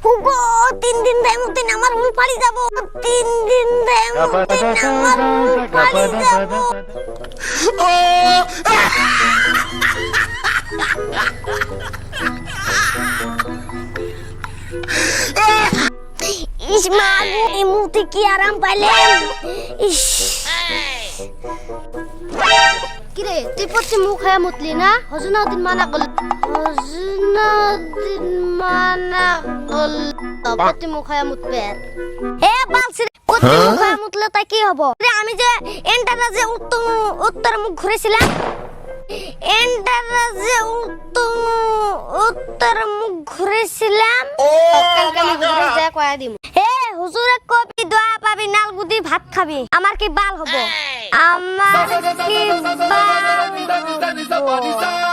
Hugo 3 দিন দেয় মতন আমার হুল পাড়ি যাব 3 দিন দেয় মতন আমার হুল পাড়ি যাব ইসমা এই মুহূর্তে কি আরাম পাইলেন ইস কিরে তুই পড়ছি মুখ খায়া মুতলি না হজনাউদ্দিন মানা করল হজনাউদ্দিন মানা করল পড়ছি মুখ খায়া মুতবে হে বালছি পড়ছি মুখ খায়া মুতলে তাই কি হবো আমি যে এন্টারা যে উত্তর মুখ ঘুরেছিলাম এন্টারা যে উত্তর মুখ ঘুরেছিলাম কালকে আমি হুজুরের যা কয়া দিম হে হুজুরে কবি দোয়া পাবি নালগুদি ভাত খাবি আমার কি বাল হবো আমার কি বাল হবো